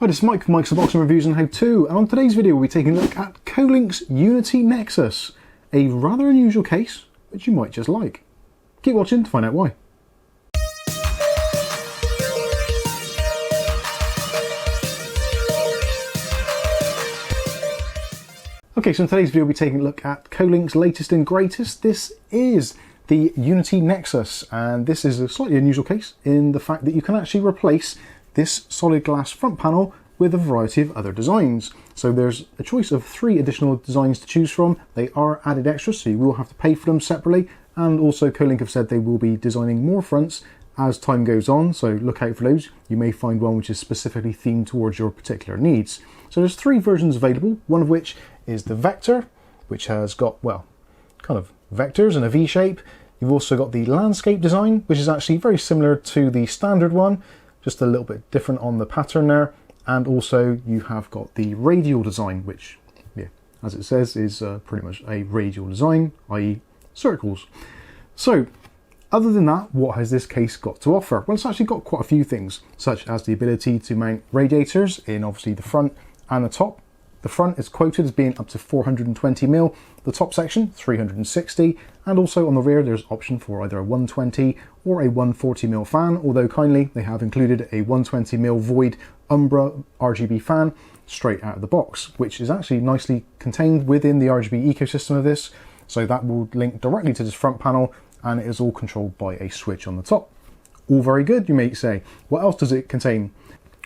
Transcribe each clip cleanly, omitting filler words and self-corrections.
Hi, this is Mike from Mike's Unboxing Reviews and How To, and on today's video we'll be taking a look at Kolink's Unity Nexus, a rather unusual case which you might just like. Keep watching to find out why. Okay, so in today's video we'll be taking a look at Kolink's latest and greatest. This is the Unity Nexus, and this is a slightly unusual case in the fact that you can actually replace this solid glass front panel with a variety of other designs. So there's a choice of 3 additional designs to choose from. They are added extras, so you will have to pay for them separately, and also Kolink have said they will be designing more fronts as time goes on, so look out for those. You may find one which is specifically themed towards your particular needs. So there's 3 versions available, one of which is the Vector, which has got, well, kind of vectors and a V shape. You've also got the landscape design, which is actually very similar to the standard one, just a little bit different on the pattern there. And also you have got the radial design, which, yeah, as it says, is pretty much a radial design, i.e. circles. So other than that, what has this case got to offer? Well, it's actually got quite a few things, such as the ability to mount radiators in obviously the front and the top. The front is quoted as being up to 420mm, the top section 360, and also on the rear there's option for either a 120 or a 140mm fan, although kindly they have included a 120mm void Umbra RGB fan straight out of the box, which is actually nicely contained within the RGB ecosystem of this, so that will link directly to this front panel, and it is all controlled by a switch on the top. All very good, you may say. What else does it contain?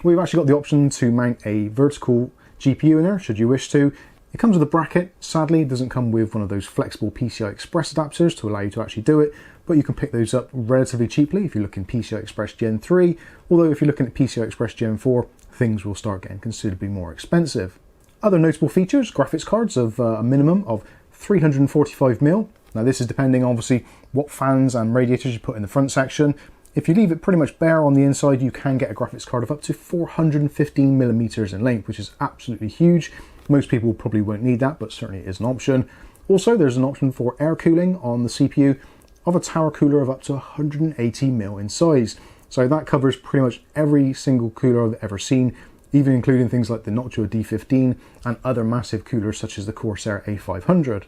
We've actually got the option to mount a vertical GPU in there, should you wish to. It comes with a bracket. Sadly, it doesn't come with one of those flexible PCI Express adapters to allow you to actually do it, but you can pick those up relatively cheaply if you're looking PCI Express Gen 3, although if you're looking at PCI Express Gen 4, things will start getting considerably more expensive. Other notable features, graphics cards of a minimum of 345mm. Now this is depending obviously what fans and radiators you put in the front section. If you leave it pretty much bare on the inside, you can get a graphics card of up to 415mm in length, which is absolutely huge. Most people probably won't need that, but certainly it is an option. Also, there's an option for air cooling on the CPU of a tower cooler of up to 180mm in size. So that covers pretty much every single cooler I've ever seen, even including things like the Noctua D15 and other massive coolers such as the Corsair A500.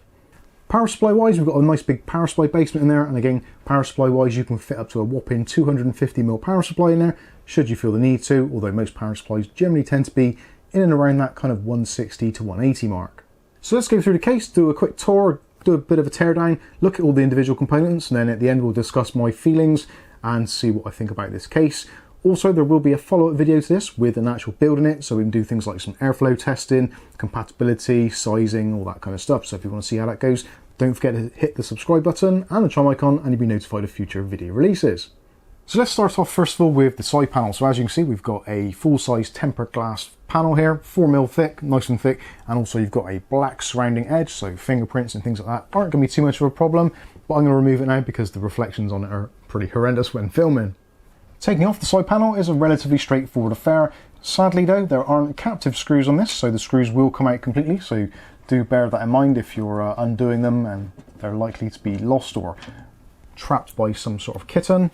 Power supply wise, we've got a nice big power supply basement in there, and again, power supply wise you can fit up to a whopping 250mm power supply in there, should you feel the need to, although most power supplies generally tend to be in and around that kind of 160 to 180 mark. So let's go through the case, do a quick tour, do a bit of a teardown, look at all the individual components, and then at the end we'll discuss my feelings and see what I think about this case. Also, there will be a follow-up video to this with an actual build in it, so we can do things like some airflow testing, compatibility, sizing, all that kind of stuff. So if you want to see how that goes, don't forget to hit the subscribe button and the chime icon, and you'll be notified of future video releases. So let's start off first of all with the side panel. So as you can see, we've got a full-size tempered glass panel here, 4mm thick, nice and thick, and also you've got a black surrounding edge, so fingerprints and things like that aren't going to be too much of a problem, but I'm going to remove it now because the reflections on it are pretty horrendous when filming. Taking off the side panel is a relatively straightforward affair. Sadly though, there aren't captive screws on this, so the screws will come out completely, so do bear that in mind if you're undoing them, and they're likely to be lost or trapped by some sort of kitten.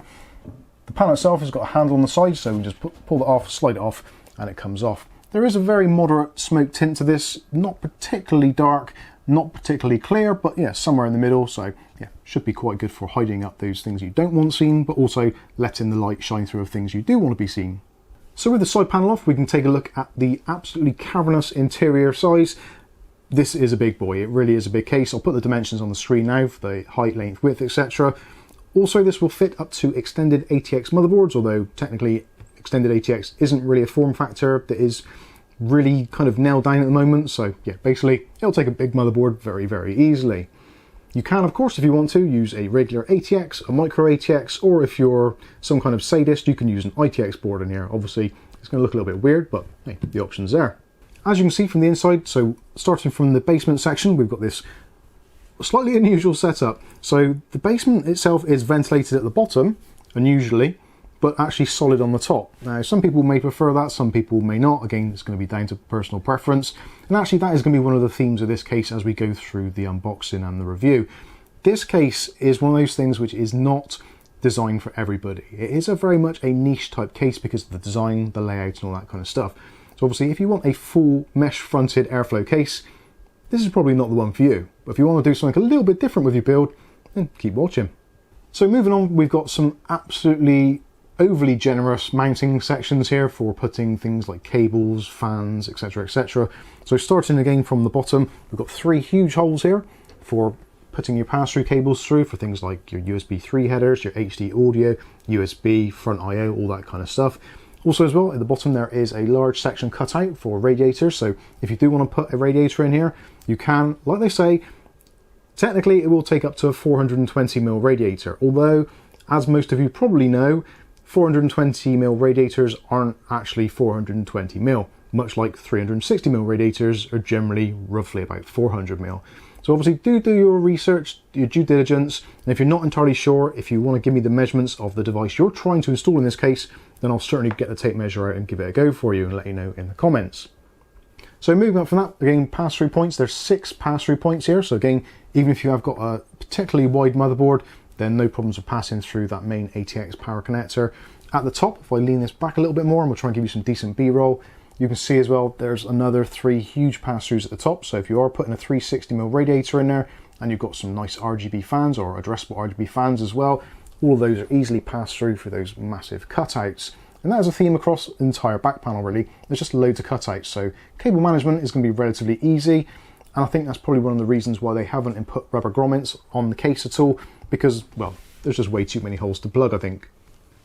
The panel itself has got a handle on the side, so we just pull it off, slide it off, and it comes off. There is a very moderate smoke tint to this, not particularly dark, not particularly clear, but yeah, somewhere in the middle, so yeah, should be quite good for hiding up those things you don't want seen, but also letting the light shine through of things you do want to be seen. So with the side panel off, we can take a look at the absolutely cavernous interior size. This is a big boy, it really is a big case. I'll put the dimensions on the screen now for the height, length, width, etc. Also, this will fit up to extended ATX motherboards, although technically extended ATX isn't really a form factor that is really kind of nailed down at the moment. So yeah, basically it'll take a big motherboard very, very easily. You can, of course, if you want to, use a regular ATX, a micro ATX, or if you're some kind of sadist, you can use an ITX board in here. Obviously, it's going to look a little bit weird, but hey, the option's there. As you can see from the inside, so starting from the basement section, we've got this slightly unusual setup. So the basement itself is ventilated at the bottom, unusually, but actually solid on the top. Now, some people may prefer that, some people may not. Again, it's going to be down to personal preference. And actually, that is going to be one of the themes of this case as we go through the unboxing and the review. This case is one of those things which is not designed for everybody. It is a very much a niche type case because of the design, the layout, and all that kind of stuff. So obviously if you want a full mesh fronted airflow case, this is probably not the one for you. But if you want to do something a little bit different with your build, then keep watching. So moving on, we've got some absolutely overly generous mounting sections here for putting things like cables, fans, etc, etc. So starting again from the bottom, we've got 3 huge holes here for putting your pass-through cables through for things like your USB 3 headers, your HD audio, USB, front I/O, all that kind of stuff. Also as well, at the bottom there is a large section cut out for radiators, so if you do want to put a radiator in here, you can, like they say, technically it will take up to a 420mm radiator, although, as most of you probably know, 420mm radiators aren't actually 420mm, much like 360mm radiators are generally roughly about 400mm. So obviously do your research, your due diligence, and if you're not entirely sure, if you want to give me the measurements of the device you're trying to install in this case, then I'll certainly get the tape measure out and give it a go for you and let you know in the comments. So moving up from that, again, pass-through points, there's 6 pass-through points here, so again, even if you have got a particularly wide motherboard, then no problems with passing through that main ATX power connector. At the top, if I lean this back a little bit more, and we'll try and give you some decent B-roll, you can see as well, there's another 3 huge pass-throughs at the top. So if you are putting a 360mm radiator in there, and you've got some nice RGB fans or addressable RGB fans as well, all of those are easily passed through for those massive cutouts. And that is a theme across the entire back panel really. There's just loads of cutouts, so cable management is going to be relatively easy. And I think that's probably one of the reasons why they haven't put rubber grommets on the case at all, because, well, there's just way too many holes to plug, I think.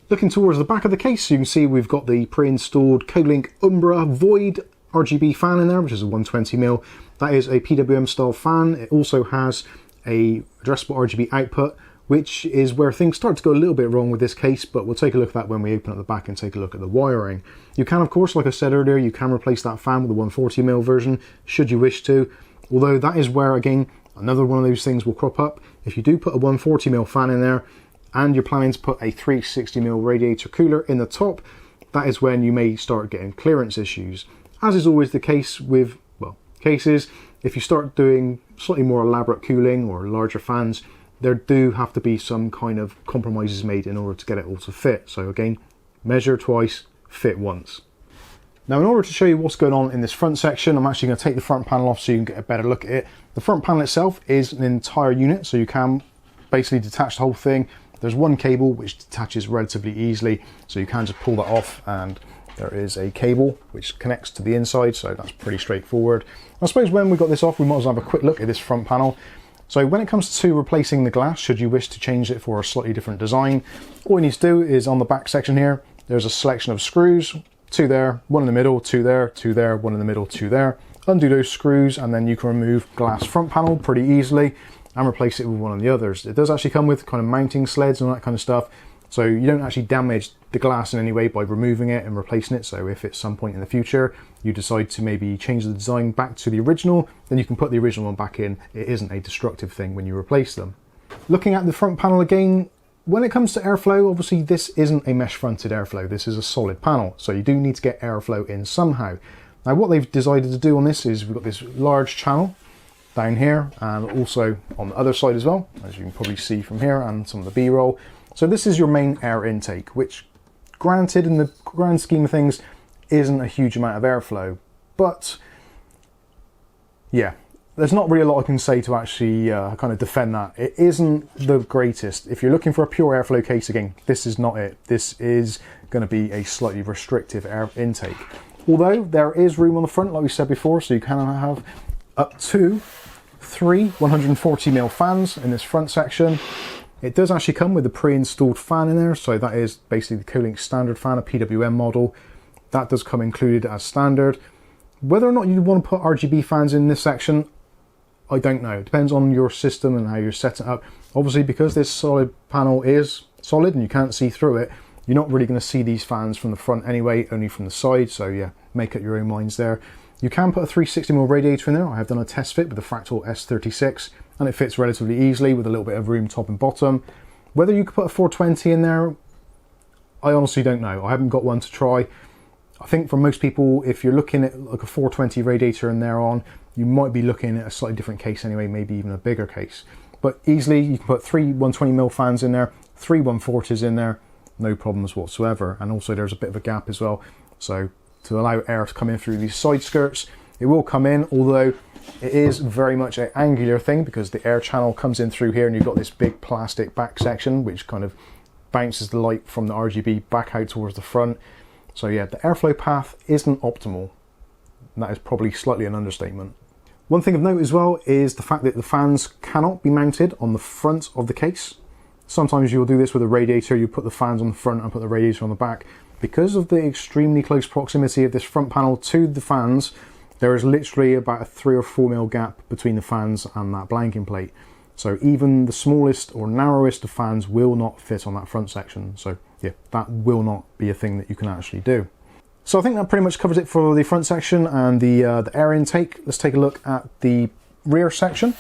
Looking towards the back of the case, you can see we've got the pre-installed Kolink Umbra Void RGB fan in there, which is a 120mm. That is a PWM style fan. It also has a addressable RGB output, which is where things start to go a little bit wrong with this case, but we'll take a look at that when we open up the back and take a look at the wiring. You can, of course, like I said earlier, you can replace that fan with a 140mm version, should you wish to, although that is where, again, another one of those things will crop up. If you do put a 140mm fan in there, and you're planning to put a 360mm radiator cooler in the top, that is when you may start getting clearance issues. As is always the case with, well, cases, if you start doing slightly more elaborate cooling or larger fans, there do have to be some kind of compromises made in order to get it all to fit. So again, measure twice, fit once. Now in order to show you what's going on in this front section, I'm actually going to take the front panel off so you can get a better look at it. The front panel itself is an entire unit, so you can basically detach the whole thing. There's one cable which detaches relatively easily, so you can just pull that off, and there is a cable which connects to the inside, so that's pretty straightforward. I suppose when we got this off, we might as well have a quick look at this front panel. So when it comes to replacing the glass, should you wish to change it for a slightly different design, all you need to do is on the back section here, there's a selection of screws, 2 there, 1 in the middle, 2 there, 2 there, 1 in the middle, 2 there. Undo those screws, and then you can remove glass front panel pretty easily and replace it with one of the others. It does actually come with kind of mounting sleds and all that kind of stuff, so you don't actually damage the glass in any way by removing it and replacing it. So if at some point in the future you decide to maybe change the design back to the original, then you can put the original one back in. It isn't a destructive thing when you replace them. Looking at the front panel again, when it comes to airflow, obviously this isn't a mesh fronted airflow, this is a solid panel, so you do need to get airflow in somehow. Now what they've decided to do on this is we've got this large channel down here and also on the other side as well, as you can probably see from here and some of the B-roll. So this is your main air intake, which granted in the grand scheme of things isn't a huge amount of airflow, but yeah, there's not really a lot I can say to actually kind of defend that. It isn't the greatest. If you're looking for a pure airflow case, again, this is not it. This is going to be a slightly restrictive air intake. Although there is room on the front, like we said before, so you can have up to 3 140mm fans in this front section. It does actually come with a pre-installed fan in there, so that is basically the Kolink standard fan, a PWM model. That does come included as standard. Whether or not you want to put RGB fans in this section, I don't know. It depends on your system and how you're setting it up. Obviously, because this solid panel is solid and you can't see through it, you're not really going to see these fans from the front anyway, only from the side. So yeah, make up your own minds there. You can put a 360mm radiator in there. I have done a test fit with the Fractal S36 and it fits relatively easily with a little bit of room top and bottom. Whether you could put a 420 in there, I honestly don't know. I haven't got one to try. I think for most people, if you're looking at like a 420 radiator in there on, you might be looking at a slightly different case anyway, maybe even a bigger case. But easily you can put 3 120mm fans in there, 3 140s in there, no problems whatsoever. And also there's a bit of a gap as well. So to allow air to come in through these side skirts. It will come in, although it is very much an angular thing because the air channel comes in through here and you've got this big plastic back section which kind of bounces the light from the RGB back out towards the front. So yeah, the airflow path isn't optimal. And that is probably slightly an understatement. One thing of note as well is the fact that the fans cannot be mounted on the front of the case. Sometimes you'll do this with a radiator, you put the fans on the front and put the radiator on the back. Because of the extremely close proximity of this front panel to the fans, there is literally about a 3 or 4 mil gap between the fans and that blanking plate. So even the smallest or narrowest of fans will not fit on that front section. So yeah, that will not be a thing that you can actually do. So I think that pretty much covers it for the front section and the air intake. Let's take a look at the rear section.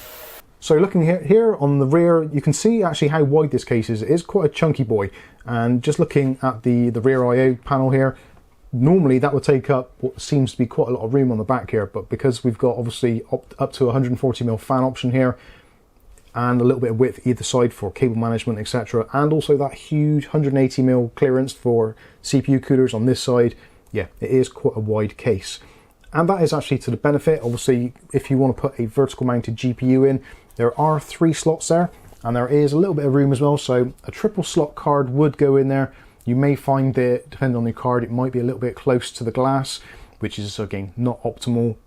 So looking here on the rear, you can see actually how wide this case is. It is quite a chunky boy. And just looking at the rear I/O panel here, normally that would take up what seems to be quite a lot of room on the back here, but because we've got obviously up to 140mm fan option here, and a little bit of width either side for cable management, etc., and also that huge 180mm clearance for CPU coolers on this side, yeah, it is quite a wide case. And that is actually to the benefit. Obviously, if you want to put a vertical mounted GPU in, there are 3 slots there, and there is a little bit of room as well, so a triple slot card would go in there. You may find that, depending on your card, it might be a little bit close to the glass, which is, again, not optimal.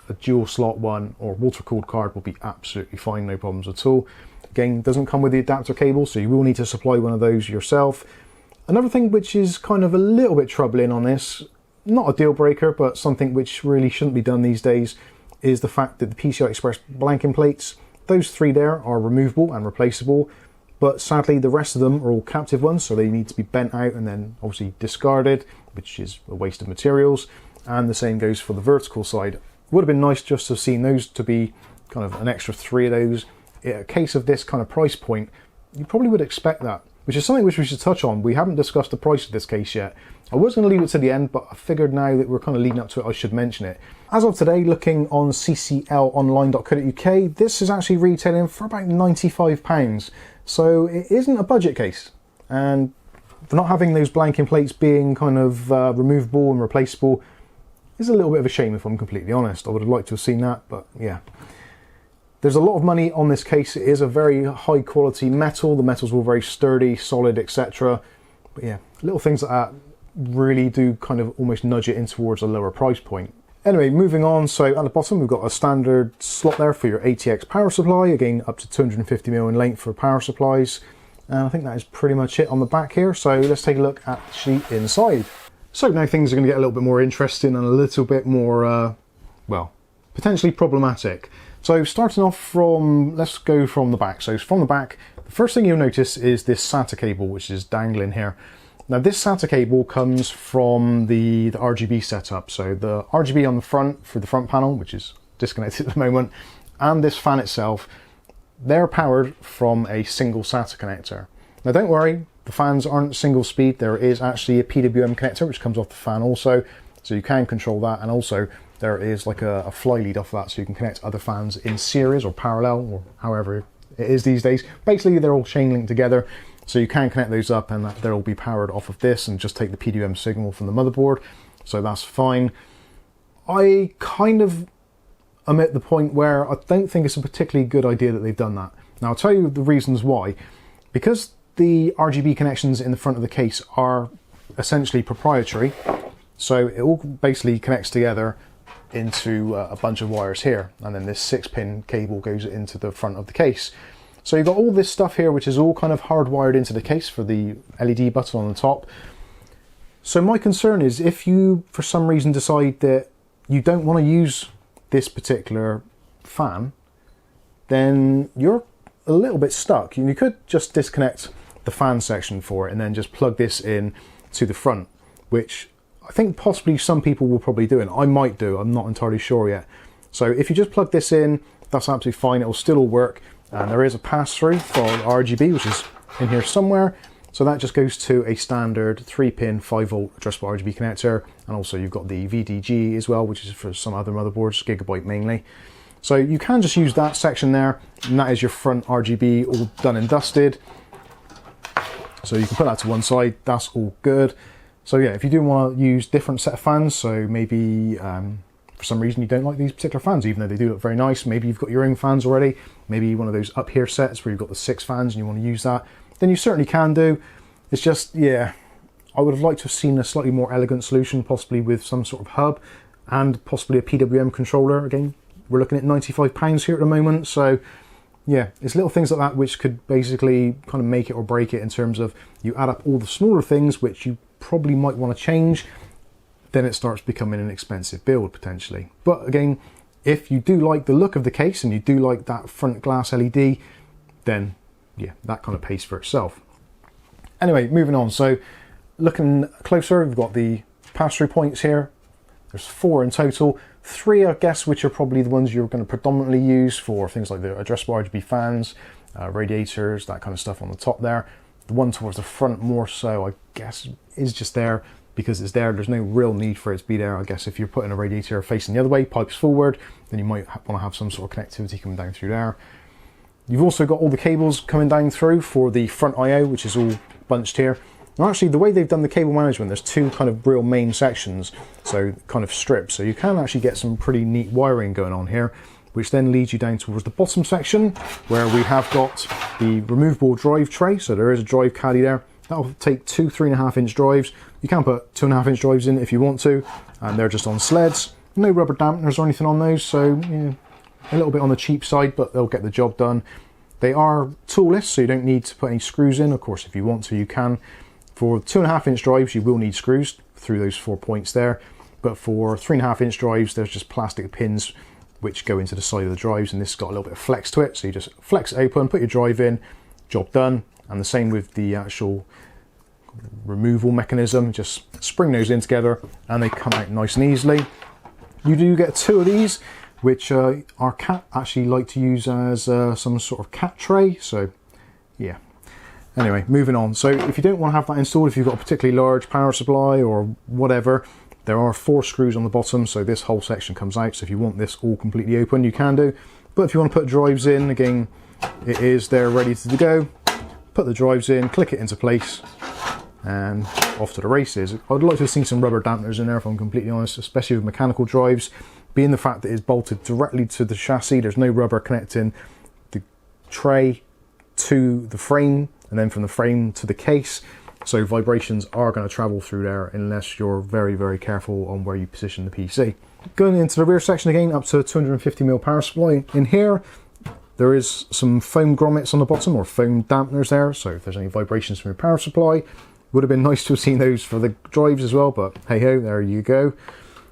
A dual slot one or water-cooled card will be absolutely fine, no problems at all. Again, doesn't come with the adapter cable, so you will need to supply one of those yourself. Another thing which is kind of a little bit troubling on this, not a deal breaker, but something which really shouldn't be done these days, is the fact that the PCI Express blanking plates, those 3 there are removable and replaceable, but sadly the rest of them are all captive ones, so they need to be bent out and then obviously discarded, which is a waste of materials. And the same goes for the vertical side. Would have been nice just to have seen those to be kind of an extra 3 of those. In a case of this kind of price point, you probably would expect that, which is something which we should touch on. We haven't discussed the price of this case yet. I was going to leave it to the end, but I figured now that we're kind of leading up to it, I should mention it. As of today, looking on cclonline.co.uk, this is actually retailing for about £95. So it isn't a budget case. And for not having those blanking plates being kind of removable and replaceable is a little bit of a shame, if I'm completely honest. I would have liked to have seen that, but yeah. There's a lot of money on this case. It is a very high quality metal. The metals were very sturdy, solid, etc. But yeah, little things like that really do kind of almost nudge it in towards a lower price point. Anyway, moving on. So at the bottom, we've got a standard slot there for your ATX power supply. Again, up to 250mm in length for power supplies. And I think that is pretty much it on the back here. So let's take a look actually inside. So now things are going to get a little bit more interesting and a little bit more, well, potentially problematic. So starting off from, let's go from the back. So from the back, the first thing you'll notice is this SATA cable, which is dangling here. Now this SATA cable comes from the RGB setup. So the RGB on the front for the front panel, which is disconnected at the moment, and this fan itself, they're powered from a single SATA connector. Now don't worry, the fans aren't single speed. There is actually a PWM connector which comes off the fan also, so you can control that, and also there is like a fly lead off that, so you can connect other fans in series or parallel, or however it is these days. Basically they're all chain linked together, so you can connect those up and they'll all be powered off of this and just take the PWM signal from the motherboard, so that's fine. I kind of am at the point where I don't think it's a particularly good idea that they've done that. Now I'll tell you the reasons why. Because the RGB connections in the front of the case are essentially proprietary, so it all basically connects together into a bunch of wires here, and then this 6-pin cable goes into the front of the case. So you've got all this stuff here which is all kind of hardwired into the case for the LED button on the top. So my concern is if you for some reason decide that you don't want to use this particular fan, then you're a little bit stuck. You could just disconnect the fan section for it and then just plug this in to the front, which I think possibly some people will probably do, and I might do, I'm not entirely sure yet. So if you just plug this in, that's absolutely fine, it'll still all work. And there is a pass-through for RGB, which is in here somewhere. So that just goes to a standard 3-pin 5-volt addressable RGB connector, and also you've got the VDG as well, which is for some other motherboards, Gigabyte mainly. So you can just use that section there, and that is your front RGB all done and dusted. So you can put that to one side, that's all good. So yeah, if you do want to use different set of fans, so maybe for some reason you don't like these particular fans, even though they do look very nice, maybe you've got your own fans already, maybe one of those up here sets where you've got the 6 fans and you want to use that, then you certainly can do. It's just, yeah, I would have liked to have seen a slightly more elegant solution, possibly with some sort of hub and possibly a PWM controller. Again, we're looking at £95 here at the moment, so yeah, it's little things like that which could basically kind of make it or break it in terms of you add up all the smaller things which you probably might want to change, then it starts becoming an expensive build potentially. But again, if you do like the look of the case and you do like that front glass LED, then yeah, that kind of pays for itself. Anyway, moving on. So looking closer, we've got the pass-through points here. There's 4 in total. 3, I guess, which are probably the ones you're going to predominantly use for things like the addressable RGB fans, radiators, that kind of stuff on the top there. The one towards the front more so, I guess, is just there because it's there. There's no real need for it to be there. I guess if you're putting a radiator facing the other way, pipes forward, then you might want to have some sort of connectivity coming down through there. You've also got all the cables coming down through for the front I/O, which is all bunched here. Now actually, the way they've done the cable management, there's 2 kind of real main sections, so kind of strips. So you can actually get some pretty neat wiring going on here, which then leads you down towards the bottom section where we have got the removable drive tray. So there is a drive caddy there. That'll take 2 3.5-inch drives. You can put 2.5-inch drives in if you want to, and they're just on sleds. No rubber dampeners or anything on those, so yeah, a little bit on the cheap side, but they'll get the job done. They are toolless, so you don't need to put any screws in. Of course, if you want to, you can. For 2.5-inch drives, you will need screws through those 4 points there. But for 3.5-inch drives, there's just plastic pins which go into the side of the drives, and this has got a little bit of flex to it. So you just flex it open, put your drive in, job done. And the same with the actual removal mechanism. Just spring those in together and they come out nice and easily. You do get 2 of these, which our cat actually like to use as some sort of cat tray. So yeah. Anyway, moving on. So if you don't want to have that installed, if you've got a particularly large power supply or whatever, there are 4 screws on the bottom, so this whole section comes out. So if you want this all completely open, you can do. But if you want to put drives in, again, it is there ready to go. Put the drives in, click it into place, and off to the races. I'd like to have seen some rubber dampeners in there, if I'm completely honest, especially with mechanical drives. Being the fact that it's bolted directly to the chassis, there's no rubber connecting the tray to the frame, and then from the frame to the case, so vibrations are going to travel through there unless you're very, very careful on where you position the PC. Going into the rear section again, up to 250mm power supply. In here, there is some foam grommets on the bottom, or foam dampeners there, so if there's any vibrations from your power supply, would have been nice to have seen those for the drives as well, but hey ho, there you go.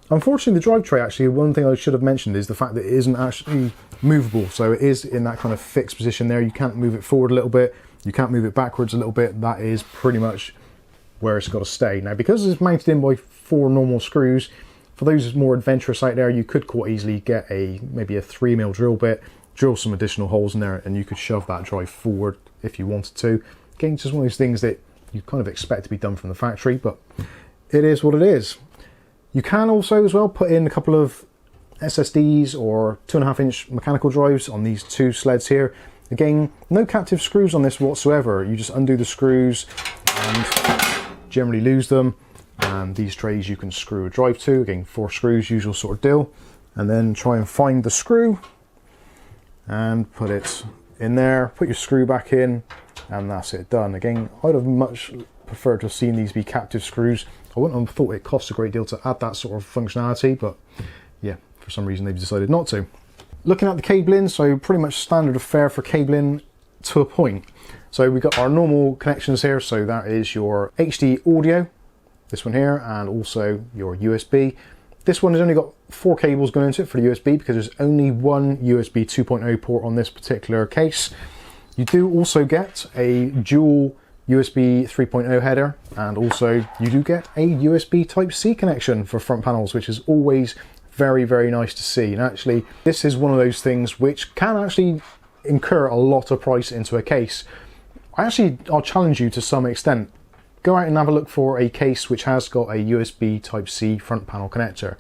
Unfortunately, the drive tray, actually, one thing I should have mentioned is the fact that it isn't actually movable, so it is in that kind of fixed position there. You can't move it forward a little bit, you can't move it backwards a little bit. That is pretty much where it's got to stay. Now, because it's mounted in by 4 normal screws, for those more adventurous out there, you could quite easily get maybe a 3mm drill bit, drill some additional holes in there, and you could shove that drive forward if you wanted to. Again, it's just one of those things that you kind of expect to be done from the factory, but it is what it is. You can also as well put in a couple of SSDs or 2.5-inch mechanical drives on these 2 sleds here. Again, no captive screws on this whatsoever. You just undo the screws and generally lose them. And these trays you can screw a drive to. Again, 4 screws, usual sort of deal. And then try and find the screw and put it in there. Put your screw back in, and that's it done. Again, I'd have much preferred to have seen these be captive screws. I wouldn't have thought it cost a great deal to add that sort of functionality, but yeah, for some reason they've decided not to. Looking at the cabling, so pretty much standard affair for cabling to a point. So we've got our normal connections here, so that is your HD audio, this one here, and also your USB. This one has only got 4 cables going into it for the USB because there's only one USB 2.0 port on this particular case. You do also get a dual USB 3.0 header, and also you do get a USB Type-C connection for front panels, which is always very, very nice to see. And actually, this is one of those things which can actually incur a lot of price into a case. I'll challenge you to some extent. Go out and have a look for a case which has got a USB Type-C front panel connector.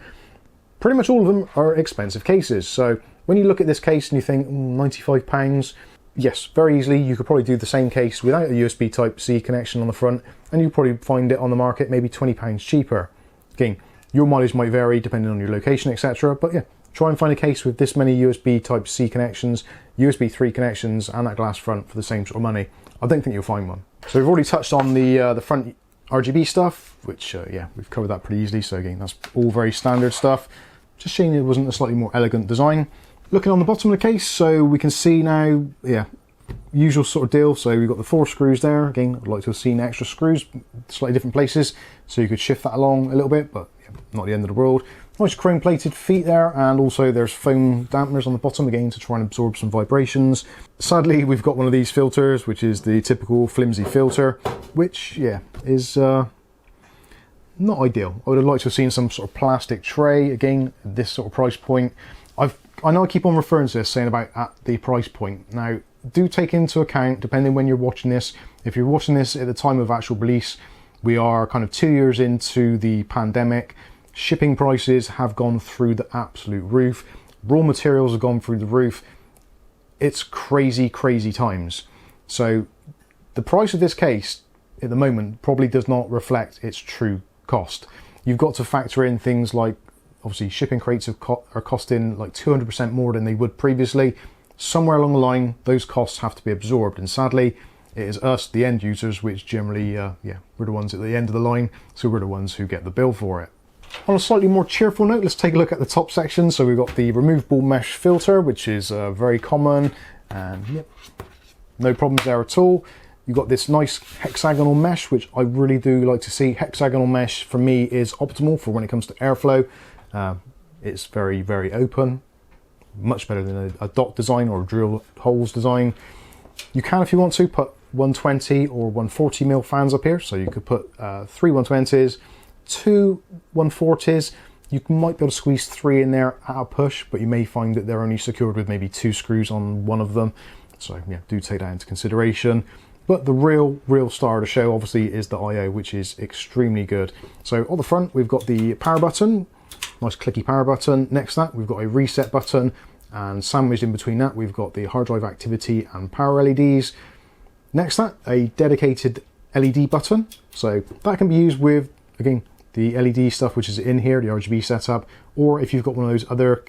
Pretty much all of them are expensive cases. So when you look at this case and you think, £95, yes, very easily you could probably do the same case without a USB Type-C connection on the front, and you'd probably find it on the market maybe £20 cheaper. Again, your mileage might vary depending on your location, etc. But yeah, try and find a case with this many USB Type-C connections, USB 3 connections, and that glass front for the same sort of money. I don't think you'll find one. So we've already touched on the front RGB stuff, which yeah, we've covered that pretty easily. So again, that's all very standard stuff. Just shame it wasn't a slightly more elegant design. Looking on the bottom of the case, so we can see now, yeah, usual sort of deal. So we've got the 4 screws there. Again, I'd like to have seen extra screws, slightly different places, so you could shift that along a little bit, but yeah, not the end of the world. Nice chrome plated feet there, and also there's foam dampeners on the bottom again to try and absorb some vibrations. Sadly, we've got one of these filters, which is the typical flimsy filter, which yeah, is not ideal. I would have liked to have seen some sort of plastic tray, again, at this sort of price point. I know I keep on referring to this, saying about at the price point. Now, do take into account, depending when you're watching this, if you're watching this at the time of actual release, we are kind of 2 years into the pandemic. Shipping prices have gone through the absolute roof. Raw materials have gone through the roof. It's crazy, crazy times. So the price of this case at the moment probably does not reflect its true cost. You've got to factor in things like, obviously shipping crates are costing like 200% more than they would previously. Somewhere along the line, those costs have to be absorbed. And sadly, it is us, the end users, which generally, yeah, we're the ones at the end of the line. So we're the ones who get the bill for it. On a slightly more cheerful note, let's take a look at the top section. So we've got the removable mesh filter, which is very common, and yep, no problems there at all. You've got this nice hexagonal mesh, which I really do like to see. Hexagonal mesh for me is optimal for when it comes to airflow. It's very, very open, much better than a dot design or a drill holes design. You can, if you want to, put 120 or 140mm fans up here. So you could put 3 120s, 2 140s. You might be able to squeeze 3 in there at a push, but you may find that they're only secured with maybe 2 screws on one of them. So yeah, do take that into consideration. But the real star of the show obviously is the I/O, which is extremely good. So on the front, we've got the power button, nice clicky power button. Next to that, we've got a reset button, and sandwiched in between that, we've got the hard drive activity and power LEDs. Next to that, a dedicated LED button. So that can be used with, again, the LED stuff which is in here, the RGB setup, or if you've got one of those other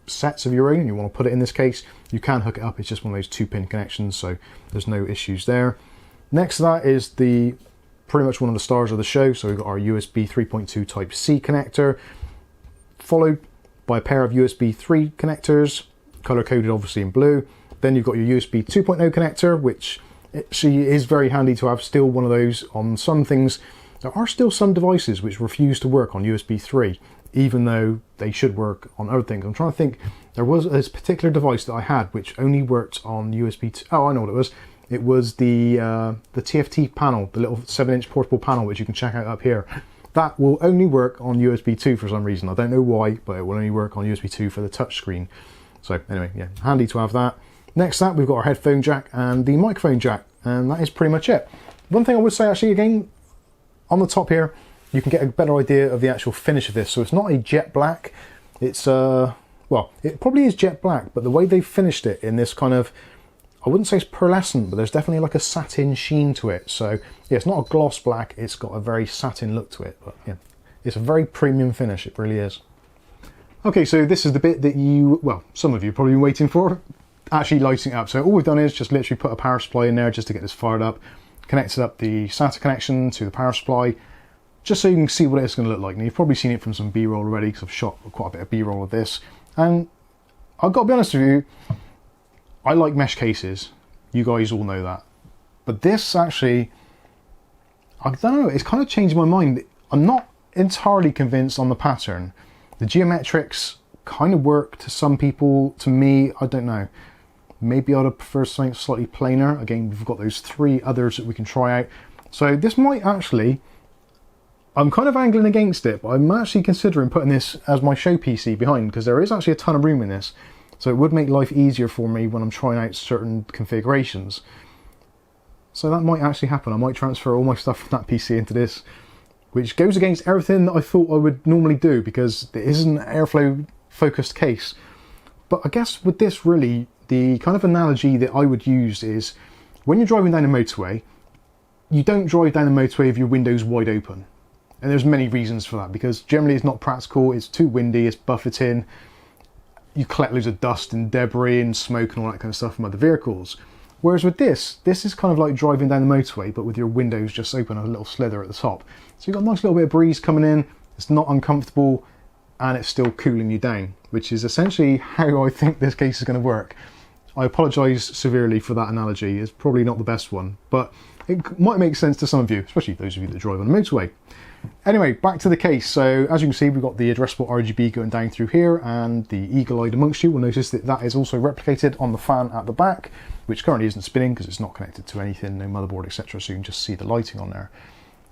sets of your own and you want to put it in this case, you can hook it up. It's just one of those 2-pin connections, so there's no issues there. Next to that is the pretty much one of the stars of the show. So we've got our USB 3.2 Type-C connector, followed by a pair of USB 3 connectors, color-coded obviously in blue. Then you've got your USB 2.0 connector, which actually is very handy to have still one of those on some things. There are still some devices which refuse to work on USB 3, even though they should work on other things. I'm trying to think, there was this particular device that I had which only worked on USB 2. Oh, I know what it was. It was the TFT panel, the little 7-inch portable panel, which you can check out up here. That will only work on USB 2 for some reason. I don't know why, but it will only work on USB 2 for the touchscreen. So anyway, yeah, handy to have that. Next to that, we've got our headphone jack and the microphone jack, and that is pretty much it. One thing I would say actually, again, on the top here, you can get a better idea of the actual finish of this. So it's not a jet black. It's, well, it probably is jet black, but the way they've finished it in this kind of, I wouldn't say it's pearlescent, but there's definitely like a satin sheen to it. So yeah, it's not a gloss black, it's got a very satin look to it. But yeah, it's a very premium finish, it really is. Okay, so this is the bit that you, well, some of you have probably been waiting for, actually lighting it up. So all we've done is just literally put a power supply in there just to get this fired up, connected up the SATA connection to the power supply, just so you can see what it's going to look like. Now, you've probably seen it from some B-roll already, because I've shot quite a bit of B-roll of this. And I've got to be honest with you, I like mesh cases. You guys all know that. But this actually, I don't know, it's kind of changed my mind. I'm not entirely convinced on the pattern. The geometrics kind of work to some people. To me, I don't know. Maybe I'd prefer something slightly plainer. Again, we've got those 3 others that we can try out. So this might actually, I'm kind of angling against it, but I'm actually considering putting this as my show PC behind, because there is actually a ton of room in this. So it would make life easier for me when I'm trying out certain configurations. So that might actually happen. I might transfer all my stuff from that PC into this, which goes against everything that I thought I would normally do, because it isn't an airflow focused case. But I guess with this, really, the kind of analogy that I would use is when you're driving down a motorway, you don't drive down the motorway with your windows wide open. And there's many reasons for that, because generally it's not practical, it's too windy, it's buffeting, you collect loads of dust and debris and smoke and all that kind of stuff from other vehicles. Whereas with this is kind of like driving down the motorway, but with your windows just open, a little slither at the top. So you've got a nice little bit of breeze coming in, it's not uncomfortable, and it's still cooling you down, which is essentially how I think this case is going to work. I apologise severely for that analogy, it's probably not the best one, but it might make sense to some of you, especially those of you that drive on the motorway. Anyway, back to the case. So as you can see, we've got the addressable RGB going down through here, and the eagle-eyed amongst you will notice that that is also replicated on the fan at the back, which currently isn't spinning because it's not connected to anything, no motherboard, etc. So you can just see the lighting on there.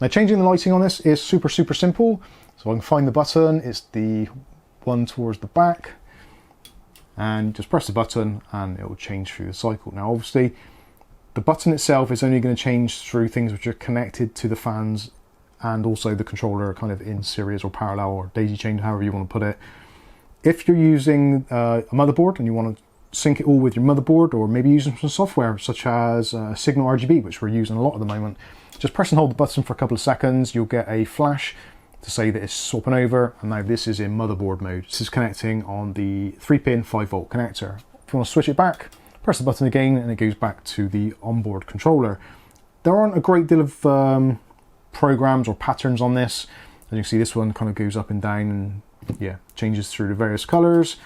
Now changing the lighting on this is super simple. So I can find the button, it's the one towards the back, and just press the button and it will change through the cycle. Now obviously the button itself is only going to change through things which are connected to the fans and also the controller kind of in series or parallel or daisy chained, however you want to put it. If you're using a motherboard and you want to sync it all with your motherboard, or maybe using some software such as Signal RGB, which we're using a lot at the moment, just press and hold the button for a couple of seconds, you'll get a flash to say that it's swapping over, and now this is in motherboard mode. This is connecting on the 3-pin 5-volt connector. If you want to switch it back, press the button again and it goes back to the onboard controller. There aren't a great deal of programs or patterns on this. As you can see, this one kind of goes up and down and yeah, changes through the various colors.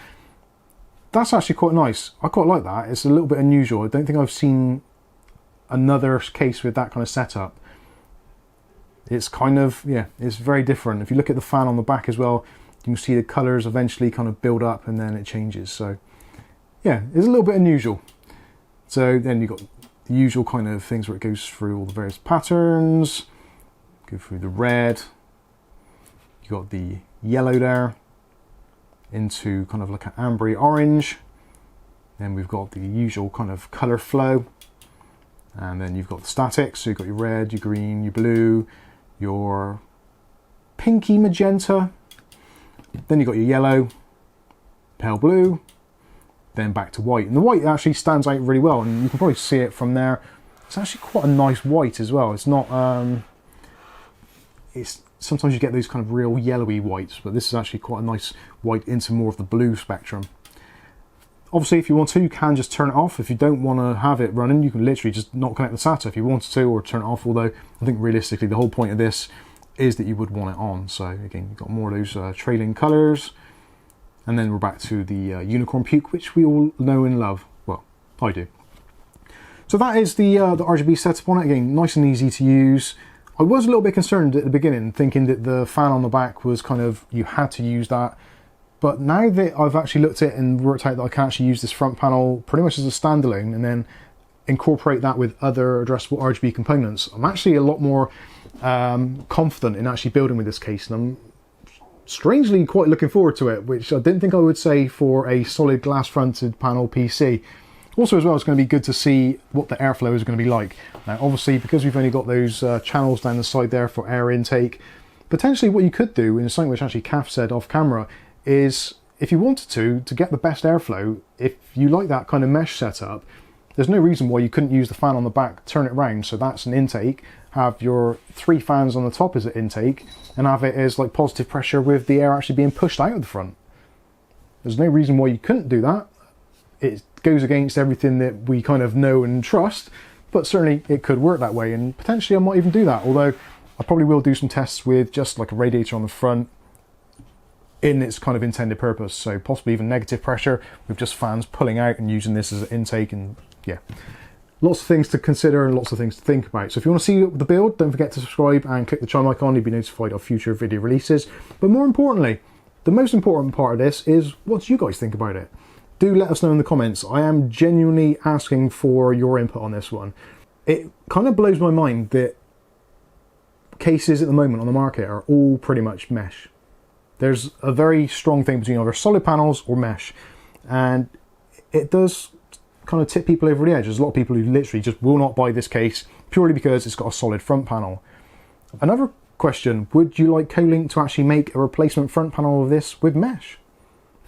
That's actually quite nice. I quite like that. It's a little bit unusual. I don't think I've seen another case with that kind of setup. It's kind of, yeah, it's very different. If you look at the fan on the back as well, you can see the colors eventually kind of build up and then it changes. So yeah, it's a little bit unusual. So then you've got the usual kind of things where it goes through all the various patterns, go through the red, you got the yellow there, into kind of like an ambery orange. Then we've got the usual kind of color flow. And then you've got the statics, so you've got your red, your green, your blue, your pinky magenta. Then you've got your yellow, pale blue, then back to white. And the white actually stands out really well, and you can probably see it from there. It's actually quite a nice white as well. It's not, it's sometimes you get those kind of real yellowy whites, but this is actually quite a nice white into more of the blue spectrum. Obviously, if you want to, you can just turn it off. If you don't want to have it running, you can literally just not connect the SATA if you wanted to, or turn it off, although I think realistically the whole point of this is that you would want it on. So again, you've got more of those trailing colours. And then we're back to the unicorn puke, which we all know and love. Well, I do. So that is the RGB setup on it. Again, nice and easy to use. I was a little bit concerned at the beginning, thinking that the fan on the back was kind of, you had to use that. But now that I've actually looked at it and worked out that I can actually use this front panel pretty much as a standalone and then incorporate that with other addressable RGB components, I'm actually a lot more confident in actually building with this case, and I'm strangely quite looking forward to it, which I didn't think I would say for a solid glass fronted panel PC. Also as well, it's going to be good to see what the airflow is going to be like. Now obviously, because we've only got those channels down the side there for air intake, potentially what you could do, and something which actually Kath said off camera, is if you wanted to get the best airflow, if you like that kind of mesh setup, there's no reason why you couldn't use the fan on the back, turn it around so that's an intake, have your 3 fans on the top as an intake, and have it as like positive pressure with the air actually being pushed out of the front. There's no reason why you couldn't do that. It goes against everything that we kind of know and trust, but certainly it could work that way, and potentially I might even do that, although I probably will do some tests with just like a radiator on the front in its kind of intended purpose, so possibly even negative pressure with just fans pulling out and using this as an intake. And yeah, lots of things to consider and lots of things to think about. So if you want to see the build, don't forget to subscribe and click the chime icon to be notified of future video releases. But more importantly, the most important part of this is what do you guys think about it? Do let us know in the comments. I am genuinely asking for your input on this one. It kind of blows my mind that cases at the moment on the market are all pretty much mesh. There's a very strong thing between either solid panels or mesh, and it does kind of tip people over the edge. There's a lot of people who literally just will not buy this case purely because it's got a solid front panel. Another question, would you like Kolink to actually make a replacement front panel of this with mesh?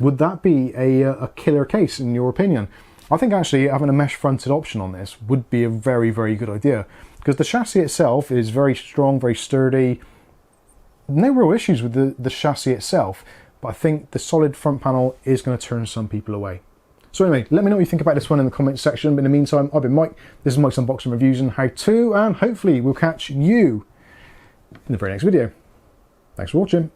Would that be a killer case in your opinion? I think actually having a mesh fronted option on this would be a very, very good idea, because the chassis itself is very strong, very sturdy. No real issues with the chassis itself, but I think the solid front panel is going to turn some people away. So anyway, let me know what you think about this one in the comments section. But in the meantime, I've been Mike. This is Mike's Unboxing Reviews and How To, and hopefully we'll catch you in the very next video. Thanks for watching.